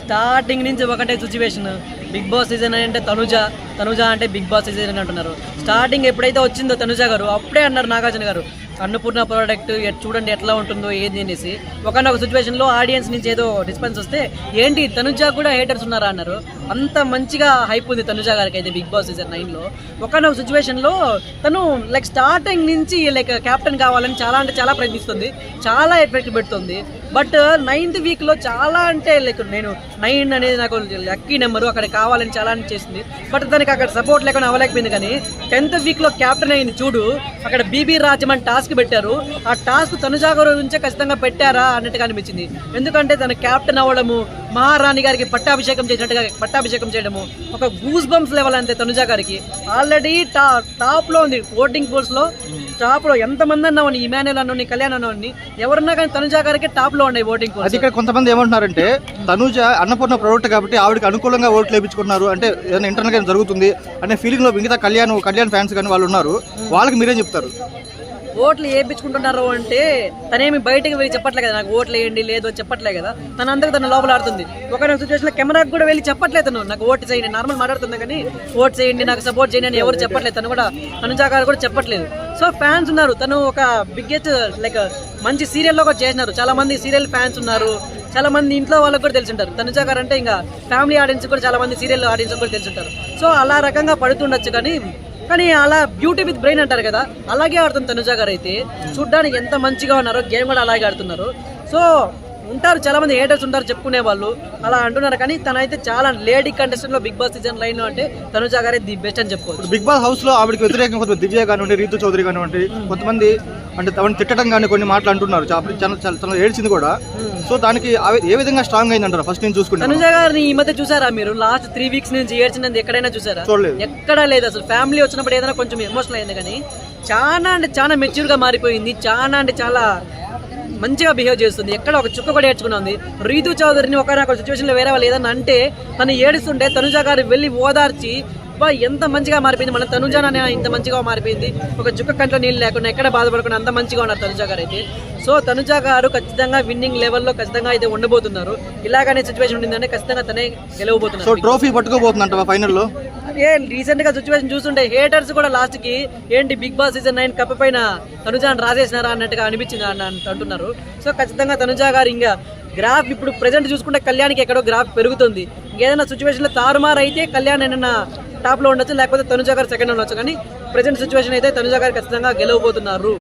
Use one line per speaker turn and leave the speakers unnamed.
Starting నుంచి ఒకటే situation. Big boss season అంటే తనుజ అంటే బిగ్ బాస్ సీజన్ అని అంటున్నారు. స్టార్టింగ్ ఎప్పుడైతే వచ్చిందో తనుజ గారు అప్పుడే అన్నారు నాగార్జున గారు అన్నపూర్ణ ప్రోడక్ట్ చూడండి ఎట్లా ఉంటుందో ఏది అనేసి. ఒకనొక సిచ్యువేషన్లో ఆడియన్స్ నుంచి ఏదో రెస్పాన్స్ వస్తే ఏంటి తనుజ కూడా హేటర్స్ ఉన్నారా అన్నారు. అంత మంచిగా హైప్ ఉంది తనుజ గారికి అయితే బిగ్ బాస్ సీజన్ 9లో. ఒకనొక సిచ్యువేషన్లో తను లైక్ స్టార్టింగ్ నుంచి లైక్ కెప్టెన్ కావాలని చాలా అంటే చాలా ప్రయత్నిస్తుంది, చాలా ఎఫెక్ట్ పెడుతుంది. బట్ 9th వీక్లో చాలా అంటే లైక్ నేను 9 అనేది నాకు లక్కీ నెంబరు, అక్కడ కావాలని చాలా చేసింది. బట్ దానికి అక్కడ సపోర్ట్ లేకుండా అవ్వలేకపోయింది. కానీ 10th వీక్లో కెప్టెన్ అయింది చూడు, అక్కడ బీబీ రాజమన్ టాస్క్ పెట్టారు. ఆ టాస్క్ తనుజ గారి నుంచే ఖచ్చితంగా పెట్టారా అన్నట్టుగా అనిపించింది. ఎందుకంటే తన కెప్టెన్ అవ్వడము, మహారాణి గారికి పట్టాభిషేకం చేసినట్టుగా పట్టాభిషేకం చేయడము ఒక గూస్ బంప్స్ లెవెల్ అంతే. తనుజ గారికి ఆల్రెడీ టాప్ లో ఉంది ఓటింగ్ పోల్స్ లో. టాప్ లో ఎంతమంది అన్నావని, ఇమాన్యుల్ అన్నోని, కళ్యాణ్ అన్నోని ఎవరున్నా కానీ తనుజ గారికి టాప్ లో ఉన్నాయి ఓటింగ్ పోల్స్.
ఇక్కడ కొంతమంది ఏమంటున్నారంటే తనుజ అన్నపూర్ణ ప్రోడక్ట్ కాబట్టి ఆవిడకి అనుకూలంగా ఓట్లు వేయించుకున్నారు అంటే ఏదైనా ఇంటర్నల్ గా జరుగుతుంది అనే ఫీలింగ్ లో మిగతా కళ్యాణ్ ఫ్యాన్స్ కానీ వాళ్ళు ఉన్నారు. వాళ్ళకి మీరేం చెప్తారు?
ఓట్లు వేయించుకుంటున్నారు అంటే తనేమి బయటకు వెళ్ళి చెప్పట్లే కదా, నాకు ఓట్లు వేయండి లేదు చెప్పట్లే కదా. తన అందరికి తన లోపల ఆడుతుంది. ఒక సిచ్యువేషన్ లో కెమెరాకి కూడా వెళ్ళి చెప్పట్లేదు తను నాకు ఓటు చేయండి, నార్మల్ మాట్లాడుతుంది కానీ ఓటు చేయండి నాకు సపోర్ట్ చేయండి అని ఎవరు చెప్పట్లేదు. తను కూడా తనుజ గారు కూడా చెప్పట్లేదు. సో ఫ్యాన్స్ ఉన్నారు. తను ఒక బిగ్గెస్ట్ లైక్ మంచి సీరియల్లో కూడా చేసినారు. చాలా మంది సీరియల్ ఫ్యాన్స్ ఉన్నారు, చాలా మంది ఇంట్లో వాళ్ళకి కూడా తెలిసి ఉంటారు. తనుజ గారు అంటే ఇంకా ఫ్యామిలీ ఆడియన్స్ కూడా చాలా మంది సీరియల్ ఆడియన్స్ కూడా తెలిసి ఉంటారు. సో అలా రకంగా పడుతుండొచ్చు. కానీ అలా బ్యూటీ విత్ బ్రెయిన్ అంటారు కదా, అలాగే ఆడుతుంది తనుజ గారు. అయితే చూడ్డానికి ఎంత మంచిగా ఉన్నారో, గేమ్ కూడా అలాగే ఆడుతున్నారు. సో ఉంటారు చాలా మంది హేటర్స్ ఉంటారు చెప్పుకునే వాళ్ళు అలా అంటున్నారు. కానీ తనైతే చాలా లేడీ కంటెస్టెంట్ లో బిగ్ బాస్ సీజన్ 9 అంటే తనుజ గారే ది బెస్ట్ అని చెప్పుకోవచ్చు.
బిగ్ బాస్ హౌస్ లో ఆవిడకి వ్యతిరేకంగా కొంత దివ్య కానివ్వండి, రీతు చౌదరి కానివ్వండి, కొంతమంది అంటే తమని తిట్టడం కానీ కొన్ని మాటలు అంటున్నారు. చాలా ఏడ్చింది కూడా. సో దానికి ఏ విధంగా స్ట్రాంగ్ అయిందంటారు ఫస్ట్ నేను చూసుకుంటే?
తనుజ గారిని ఈ మధ్య చూసారా మీరు? లాస్ట్ 3 వీక్స్ నుంచి ఏడ్చినది ఎక్కడైనా చూసారా? ఎక్కడా లేదు అసలు. ఫ్యామిలీ వచ్చినప్పుడు ఏదైనా కొంచెం ఎమోషనల్ అయింది కానీ చాలా అంటే చాలా మెచ్యూర్ గా మారిపోయింది. చాలా అంటే చాలా మంచిగా బిహేవ్ చేస్తుంది. ఎక్కడ ఒక చుక్క కూడా ఏడ్చుకున్నది. రీతు చౌదరిని ఒక సిచ్యువేషన్ లో వేరే వాళ్ళు ఏదన్నా అంటే తను ఏడుస్తుంటే తనుజ గారు వెళ్ళి ఓదార్చి ఎంత మంచిగా మారిపోయింది. మన తనుజానే ఇంత మంచిగా మారిపోయింది. ఒక చుక్క కంట్లో నీళ్ళు లేకుండా ఎక్కడ బాధపడకుండా అంత మంచిగా ఉన్నారు తనుజ గారు అయితే. సో తనుజ గారు ఖచ్చితంగా విన్నింగ్ లెవెల్లో ఖచ్చితంగా అయితే ఉండబోతున్నారు. ఇలాగనే సిచ్యువేషన్ ఉండిందంటే ఖచ్చితంగా తనే గెలవబోతున్నారు.
సో ట్రోఫీ పట్టుకోబోతుందంట ఫైనల్లో.
రీసెంట్ గా సిచ్యువేషన్ చూస్తుంటే హేటర్స్ కూడా లాస్ట్ కి ఏంటి బిగ్ బాస్ సీజన్ 9 కప్ పైన తనుజాని రాసేసినారా అన్నట్టుగా అనిపించింది అంటున్నారు. సో ఖచ్చితంగా తనుజ గారు ఇంకా గ్రాఫ్ ఇప్పుడు ప్రెజెంట్ చూసుకుంటే కళ్యాణ్కి ఎక్కడో గ్రాఫ్ పెరుగుతుంది. ఏదైనా సిచ్యువేషన్ లో తారుమారు అయితే కళ్యాణ్ ఏదైనా టాప్ లో ఉండొచ్చు, లేకపోతే తనుజ గారు సెకండ్ ఉండొచ్చు. కానీ ప్రెజెంట్ సిచ్యువేషన్ అయితే తనుజ గారు ఖచ్చితంగా గెలవబోతున్నారు.